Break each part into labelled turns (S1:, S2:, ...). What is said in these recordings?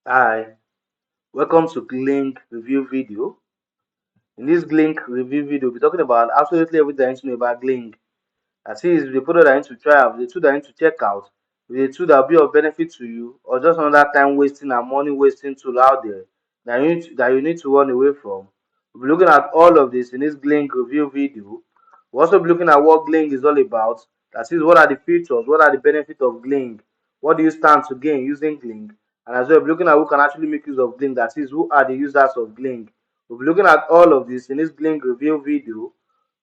S1: Hi, welcome to Gling review video. In this Gling review video, we'll be talking about absolutely everything you need to know about Gling. That is the product that you need to try out, the tool that you need to check out, the tool that will be of benefit to you, or just another time wasting and money wasting tool out there that you need to run away from. We'll be looking at all of this in this Gling review video. We'll also be looking at what Gling is all about. That is, what are the features, what are the benefits of Gling, what do you stand to gain using Gling, and as well, we'll be looking at who can actually make use of Gling. That is, who are the users of Gling. We'll be looking at all of this in this Gling review video.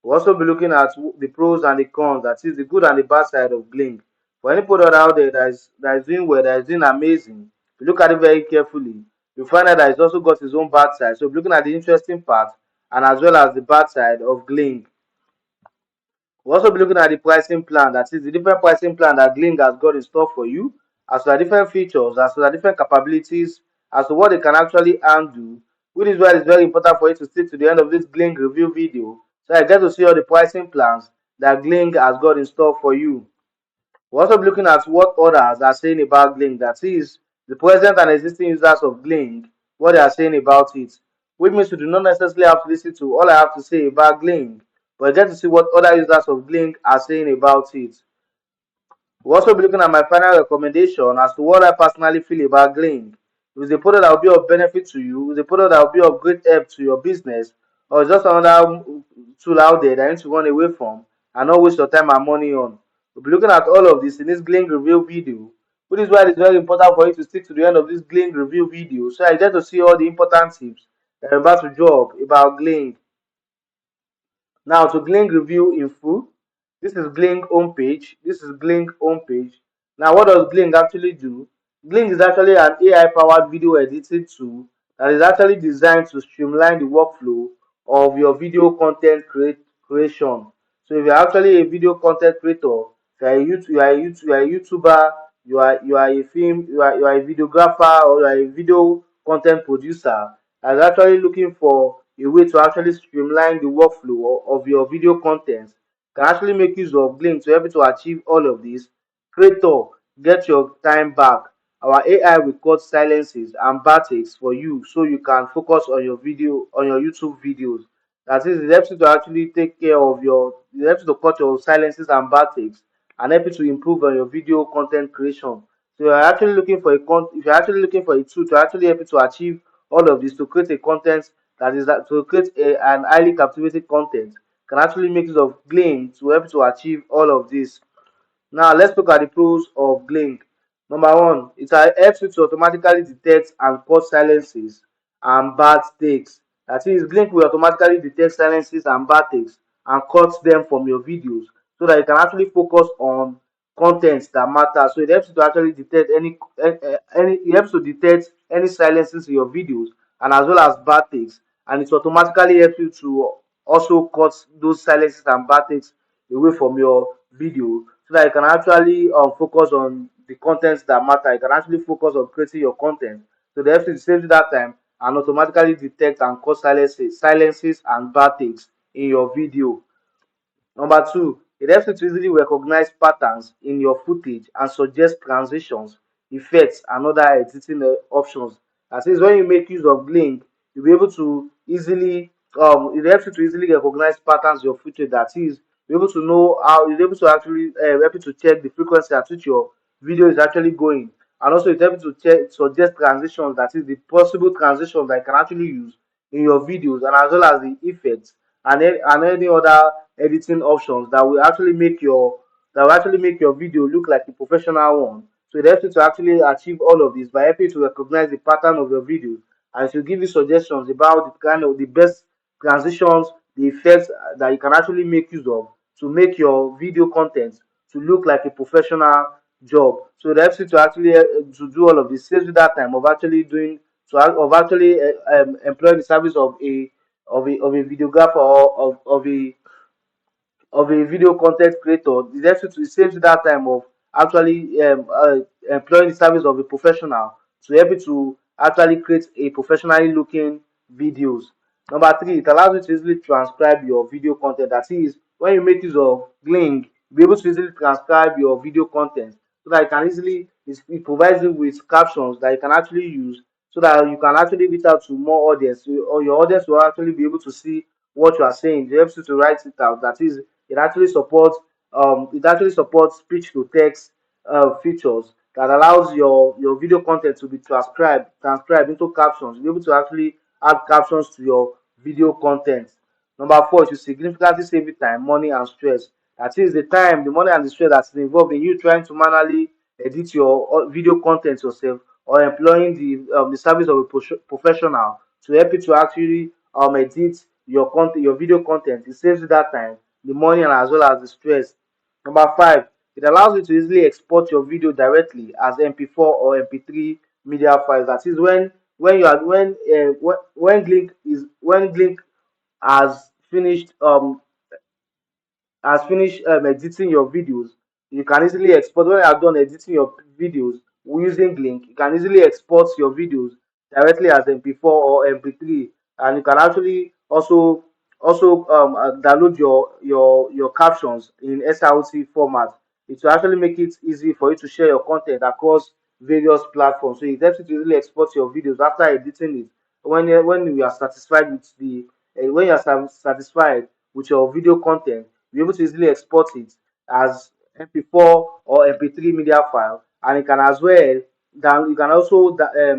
S1: We'll also be looking at the pros and the cons, that is the good and the bad side of Gling. For any product out there that is doing well, that is doing amazing, if you look at it very carefully, you find out that it's also got its own bad side. So we're looking at the interesting part and as well as the bad side of Gling. We'll also be looking at the pricing plan, that is the different pricing plan that Gling has got in store for you, as to the different features, as to the different capabilities, as to what they can actually handle, which is why it's very important for you to stick to the end of this Gling review video so I get to see all the pricing plans that Gling has got in store for you. We're also looking at what others are saying about Gling, that is, the present and existing users of Gling, what they are saying about it, which means you do not necessarily have to listen to all I have to say about Gling, but get to see what other users of Gling are saying about it. We'll also be looking at my final recommendation as to what I personally feel about Gling. If it's a product that will be of benefit to you, it's a product that will be of great help to your business, or it's just another tool out there that you need to run away from and not waste your time and money on. We'll be looking at all of this in this Gling review video, which is why it's very important for you to stick to the end of this Gling review video so I get to see all the important tips that I'm about to drop about Gling. Now to Gling review in full, this is Gling homepage. This is Gling homepage. Now what does Gling actually do? Gling is actually an AI powered video editing tool that is actually designed to streamline the workflow of your video content creation. So if you're actually a video content creator, you are a YouTuber, you are a film, you are a videographer, or you are a video content producer and actually looking for a way to actually streamline the workflow of your video content, can actually make use of Gling to help you to achieve all of this. Creator, get your time back. Our AI will cut silences and bad takes for you so you can focus on your video, on your YouTube videos. That is, it helps you to actually take care of it helps you to cut your silences and bad takes and help you to improve on your video content creation. So if you're actually looking for a tool to actually help you to achieve all of this, to create a content to create an highly captivating content, can actually make use of Gling to help you to achieve all of this. Now let's look at the pros of Gling. Number one, it helps you to automatically detect and cut silences and bad takes. That is, Gling will automatically detect silences and bad takes and cut them from your videos so that you can actually focus on content that matter. So it helps you to actually detect any it helps to detect any silences in your videos and as well as bad takes, and it automatically helps you to also cut those silences and bad takes away from your video so that you can actually focus on the contents that matter. You can actually focus on creating your content. So the FCC saves you that time and automatically detect and cut silences and bad takes in your video. Number two, it helps you to easily recognize patterns in your footage and suggest transitions, effects, and other editing options. That is, when you make use of Gling, you'll be able to easily it helps you to easily recognize patterns in your footage. That is, be able to know how you're able to actually help you to check the frequency at which your video is actually going, and also it helps you to check suggest transitions. That is, the possible transitions that you can actually use in your videos, and as well as the effects and any other editing options that will actually make your video look like a professional one. So it helps you to actually achieve all of this by helping you to recognize the pattern of your videos, and it will give you suggestions about the kind of the best transitions, the effects that you can actually make use of to make your video content to look like a professional job. So it helps you to actually to do all of this, saves you that time of actually doing of actually employing the service of a videographer or of a video content creator. It saves you that time of actually employing the service of a professional to help you to actually create a professionally looking videos. Number three, it allows you to easily transcribe your video content. That is, when you make use of Gling, you'll be able to easily transcribe your video content so that you can easily it provides you with captions that you can actually use so that you can actually reach out to more audience, or your audience will actually be able to see what you are saying. It helps you to write it out. That is, it actually supports speech to text features that allows your video content to be transcribed into captions. You'll be able to actually add captions to your video content. Number four, it will significantly save you time, money, and stress. That is the time, the money, and the stress that's involved in you trying to manually edit your video content yourself, or employing the service of a professional to help you to actually edit your content, your video content. It saves you that time, the money, and as well as the stress. Number five, it allows you to easily export your video directly as MP4 or MP3 media files. That is, when you are when Glink has finished editing your videos, you can easily export. When you are done editing your videos using Gling, you can easily export your videos directly as MP4 or MP3, and you can actually also download your captions in SRT format. It will actually make it easy for you to share your content across various platforms. So it helps you to easily export your videos after editing it. When you are satisfied with satisfied with your video content, you're able to easily export it as MP4 or MP3 media file, and you can as well you can also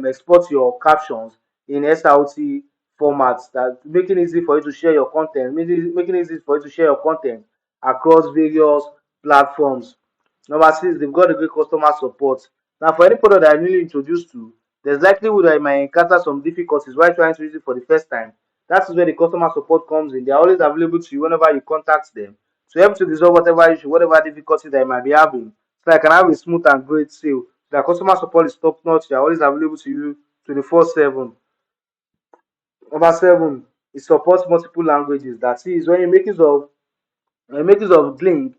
S1: export your captions in SRT formats, that making it easy for you to share your content, making it easy for you to share your content across various platforms. Number six, they've got a great customer support. Now, for any product that I'm newly introduced to, there's likelihood that I might encounter some difficulties while trying to use it for the first time. That is where the customer support comes in. They're always available to you whenever you contact them to help to resolve whatever issue, whatever difficulty that you might be having, so that I can have a smooth and great sale. The customer support is top notch. They're always available to you 24/7. Number seven, it supports multiple languages. That is, when you make use of Gling,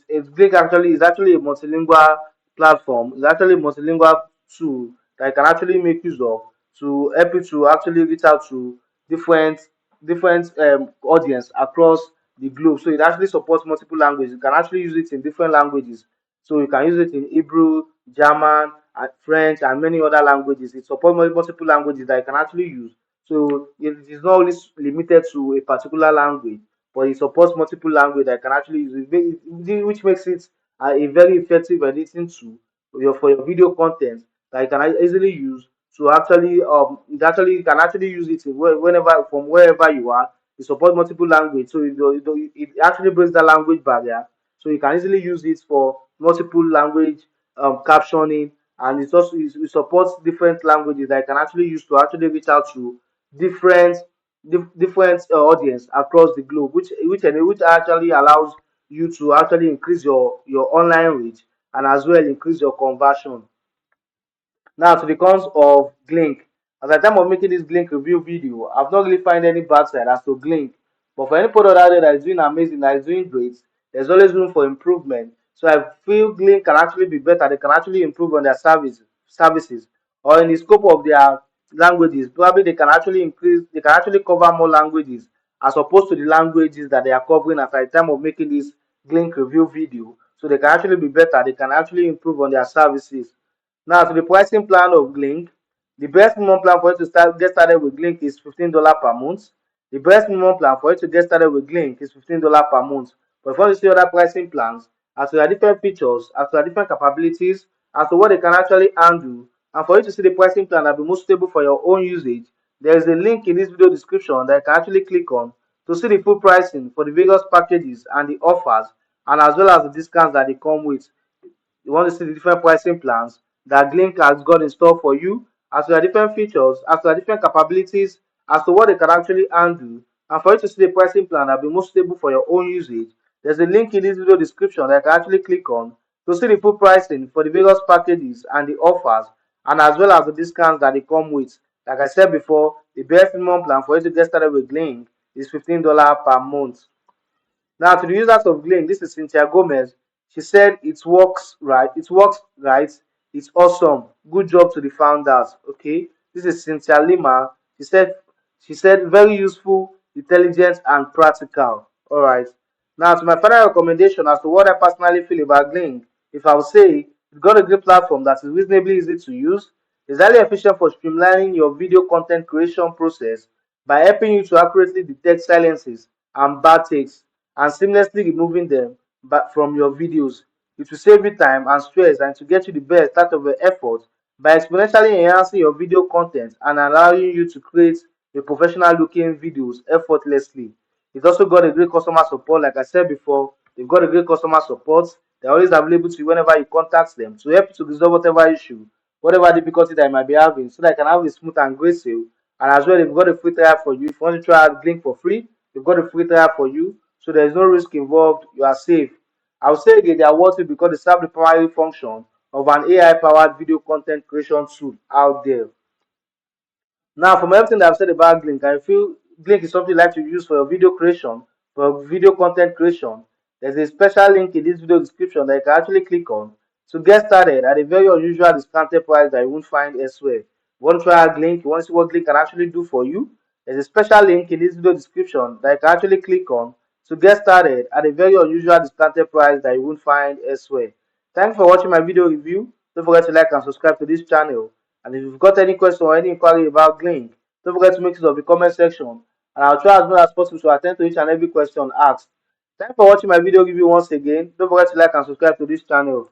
S1: Gling actually is actually a multilingual platform. It's actually a multilingual tool that you can actually make use of to help you to actually reach out to different different audience across the globe. So it actually supports multiple languages. You can actually use it in different languages. So you can use it in Hebrew, German, and French, and many other languages. It supports multiple languages that you can actually use. So it is not only limited to a particular language, but it supports multiple language that can actually use it, which makes it a very effective editing tool for your video content that you can easily use to actually you can actually use it whenever from wherever you are. It supports multiple language, so it actually breaks the language barrier, so you can easily use it for multiple language captioning, and it supports different languages that you can actually use to actually reach out to different different audience across the globe, which actually allows you to actually increase your online reach, and as well increase your conversion. Now to the cons of Glink. At the time of making this Glink review video, I've not really find any bad side as to Glink. But for any product out there that is doing amazing, that is doing great, there's always room for improvement. So I feel Glink can actually be better. They can actually improve on their services, or in the scope of their languages. Probably they can actually cover more languages as opposed to the languages that they are covering at the time of making this Glink review video. So they can actually be better. They can actually improve on their services. Now to the pricing plan of Glink, the best minimum plan for you to get started with Glink is $15 per month. The best minimum plan for you to get started with Glink is $15 per month. But if you want to see other pricing plans, as to their different features, as to their different capabilities, as to what they can actually handle, and for you to see the pricing plan that will be most stable for your own usage, there is a link in this video description that you can actually click on to see the full pricing for the various packages and the offers, and as well as the discounts that they come with. You want to see the different pricing plans that Glink has got in store for you, as to the different features, as to the different capabilities, as to what they can actually handle, and for you to see the pricing plan that will be most stable for your own usage. There's a link in this video description that you can actually click on to see the full pricing for the various packages and the offers, and as well as the discounts that they come with. Like I said before, the best minimum plan for you to get started with Glink is $15 per month. Now, to the users of Gling, this is Cynthia Gomez. She said it works right. It works right. It's awesome. Good job to the founders. Okay. This is Cynthia Lima. She said very useful, intelligent, and practical. All right. Now, to my final recommendation as to what I personally feel about Gling, if I would say it's got a great platform that is reasonably easy to use. It's highly efficient for streamlining your video content creation process by helping you to accurately detect silences and bad takes and seamlessly removing them from your videos. It will save you time and stress and to get you the best out of your effort by exponentially enhancing your video content and allowing you to create a professional looking videos effortlessly. It's also got a great customer support, like I said before. They've got a great customer support. They're always available to you whenever you contact them to help you to resolve whatever issue, whatever difficulty that you might be having, so that you can have a smooth and great sale. And as well, they've got a free trial for you. If you want to try out Gling for free, they've got a free trial for you. So there's no risk involved. You are safe. I would say again, they are worth it because they serve the primary function of an AI powered video content creation tool out there. Now, from everything that I've said about Glink, I feel Glink is something you like to use for your video creation, for video content creation. There's a special link in this video description that you can actually click on to get started at a very unusual discounted price that you won't find elsewhere. You want to try out Glink, you want to see what Glink can actually do for you? There's a special link in this video description that you can actually click on to get started at a very unusual discounted price that you won't find elsewhere. Thanks for watching my video review. Don't forget to like and subscribe to this channel. And if you've got any question or any inquiry about Gling, don't forget to make use of the comment section. And I'll try as much as possible to attend to each and every question asked. Thanks for watching my video review once again. Don't forget to like and subscribe to this channel.